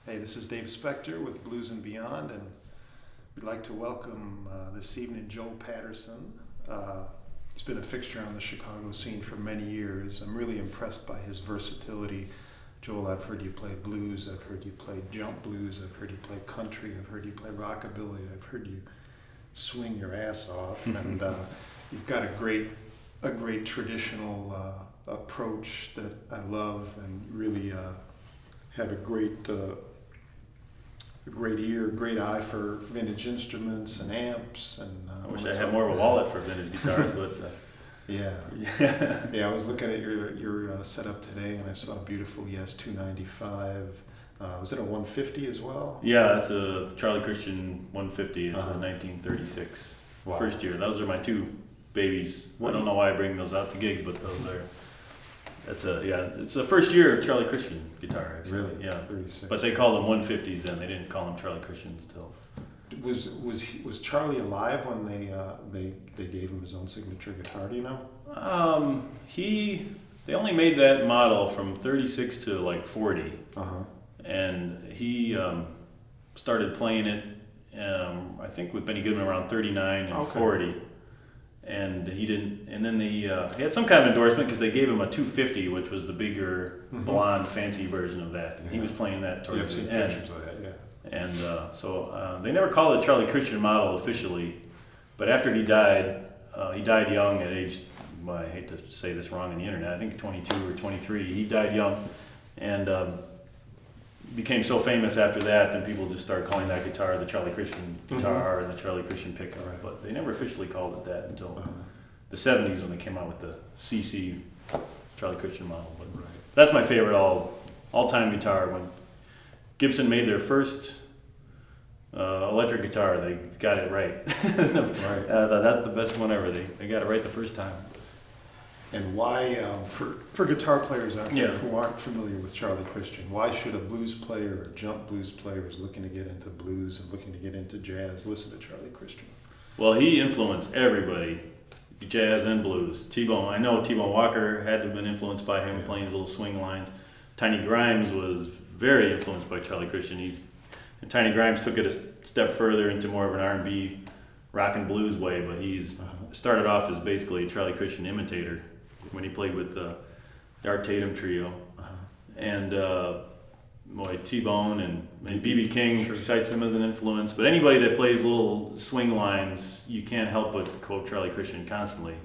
Hey, this is Dave Specter with Blues and Beyond, and we'd like to welcome this evening Joel Paterson. He's been a fixture on the Chicago scene for many years. I'm really impressed by his versatility. Joel, I've heard you play blues, I've heard you play jump blues, I've heard you play country, I've heard you play rockabilly, I've heard you swing your ass off, and you've got a great traditional approach that I love, and really have a great ear, great eye for vintage instruments and amps. And I wish I had more of a wallet for vintage guitars, but yeah. I was looking at your setup today, and I saw a beautiful ES 295. Was it a 150 as well? Yeah, it's a Charlie Christian 150. It's a 1936 first year. Those are my two babies. I don't know why I bring those out to gigs, but those are. It's a first year Charlie Christian guitar, actually. Really? Yeah. 36. But they called them 150s then. They didn't call them Charlie Christians till. Was Charlie alive when they gave him his own signature guitar? Do you know? They only made that model from 36 to like 40, and he started playing it. I think with Benny Goodman around 39 and 40. And he didn't. And then he had some kind of endorsement because they gave him a 250, which was the bigger blonde, fancy version of that. And he was playing that towards the end. Pictures of that, yeah. And so they never called it Charlie Christian model officially, but after he died young at age. Well, I hate to say this wrong on the internet. I think 22 or 23. He died young, and became so famous after that. Then people just started calling that guitar the Charlie Christian guitar and the Charlie Christian pickup. Right. But they never officially called it that until the 70s when they came out with the CC Charlie Christian model. But that's my favorite all-time guitar. When Gibson made their first electric guitar, they got it right. I thought that's the best one ever. They got it right the first time. And why, for guitar players out there who aren't familiar with Charlie Christian, why should a blues player or jump blues player who's looking to get into blues and looking to get into jazz listen to Charlie Christian? Well, he influenced everybody, jazz and blues. T-Bone, I know T-Bone Walker had to have been influenced by him playing his little swing lines. Tiny Grimes was very influenced by Charlie Christian. And Tiny Grimes took it a step further into more of an R&B rock and blues way, but he's started off as basically a Charlie Christian imitator when he played with the Art Tatum Trio. And T-Bone and B.B. King cites him as an influence. But anybody that plays little swing lines, you can't help but quote Charlie Christian constantly.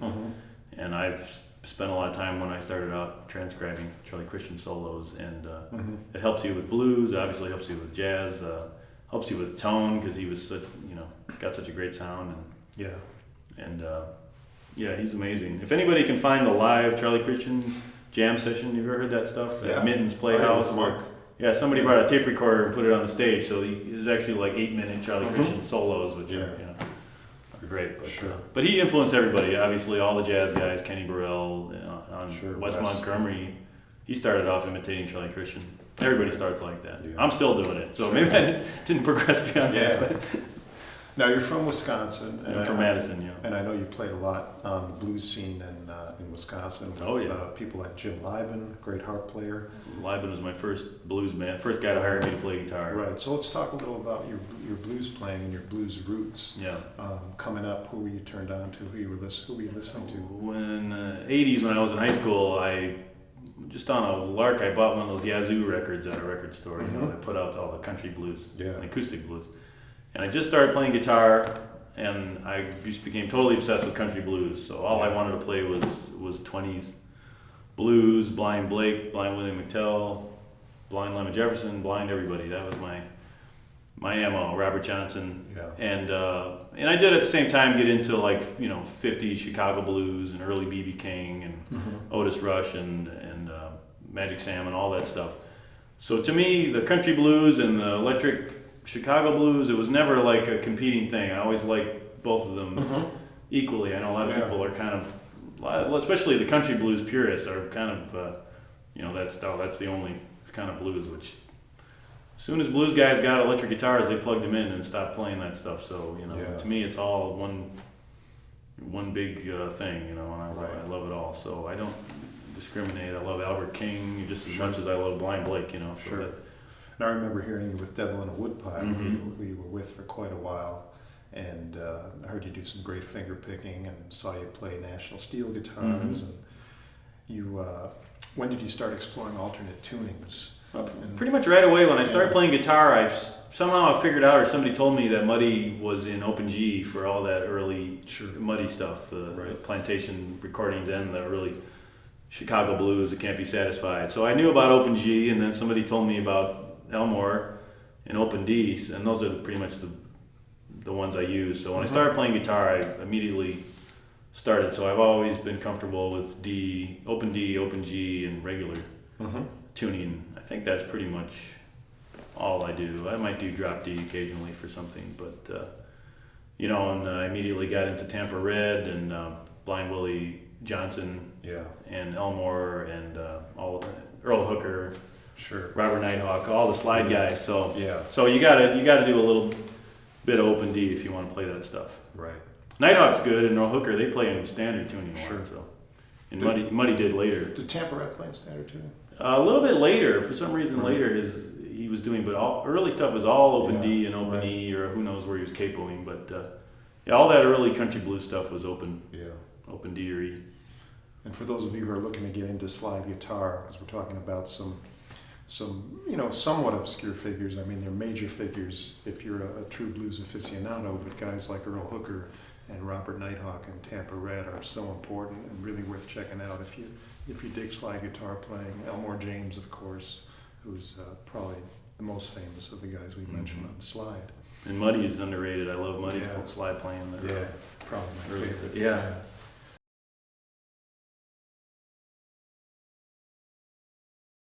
And I've spent a lot of time when I started out transcribing Charlie Christian solos, and it helps you with blues, obviously helps you with jazz, helps you with tone because he was such, got such a great sound, and he's amazing. If anybody can find the live Charlie Christian jam session, have you ever heard that stuff at Minton's Playhouse? Somebody brought a tape recorder and put it on the stage, so there's actually like 8-minute Charlie Christian solos, which are great. But he influenced everybody. Obviously, all the jazz guys, Kenny Burrell, on Wes Montgomery. He started off imitating Charlie Christian. Everybody starts like that. I'm still doing it, so maybe I didn't progress beyond that. But. Now you're from Wisconsin. And I'm from Madison, And I know you played a lot on the blues scene in Wisconsin with people like Jim Lieben, great harp player. Lieben was my first blues man, first guy to hire me to play guitar. Right. So let's talk a little about your blues playing and your blues roots. Yeah. Coming up, who were you turned on to? Who were you listening to? When 80s, when I was in high school, just on a lark, I bought one of those Yazoo records at a record store. They put out all the country blues, and acoustic blues. And I just started playing guitar, and I just became totally obsessed with country blues. So all I wanted to play was 20s blues, Blind Blake, Blind Willie McTell, Blind Lemon Jefferson, Blind everybody. That was my ammo. Robert Johnson, and I did at the same time get into 50s Chicago blues and early B.B. King and Otis Rush and Magic Sam and all that stuff. So to me, the country blues and the electric Chicago blues, it was never like a competing thing. I always liked both of them equally. I know a lot of people are kind of, especially the country blues purists, are kind of, that's the only kind of blues. Which, as soon as blues guys got electric guitars, they plugged them in and stopped playing that stuff. So to me, it's all one big thing. And I love it all. So I don't discriminate. I love Albert King just as much as I love Blind Blake. So And I remember hearing you with Devil in a Woodpile, who you were with for quite a while. And I heard you do some great finger picking and saw you play National Steel guitars. And you, when did you start exploring alternate tunings? Pretty much right away when I started playing guitar, somehow I figured out, or somebody told me that Muddy was in Open G for all that early Muddy stuff, Plantation recordings and the early Chicago blues that can't be satisfied. So I knew about Open G, and then somebody told me about Elmore and Open D, and those are pretty much the ones I use. So when I started playing guitar, I immediately started. So I've always been comfortable with D, Open G, and regular tuning. I think that's pretty much all I do. I might do drop D occasionally for something, but and I immediately got into Tampa Red and Blind Willie Johnson, and Elmore, and all of Earl Hooker, Robert Nighthawk, all the slide guys. So so you gotta do a little bit of Open D if you want to play that stuff. Right. Nighthawk's good, and Earl Hooker, they play in standard tuning more. So, and Muddy did later. Did Tampa Red play in standard tuning? A little bit later, for some reason later, he was doing, but all early stuff was all Open D and Open E, or who knows where he was capoing. But all that early country blues stuff was Open D or E. And for those of you who are looking to get into slide guitar, because we're talking about some somewhat obscure figures. I mean, they're major figures if you're a true blues aficionado, but guys like Earl Hooker and Robert Nighthawk and Tampa Red are so important and really worth checking out if you dig slide guitar playing. Elmore James, of course, who's probably the most famous of the guys we mentioned on slide. And Muddy is underrated. I love Muddy's slide playing. Probably my favorite. Yeah.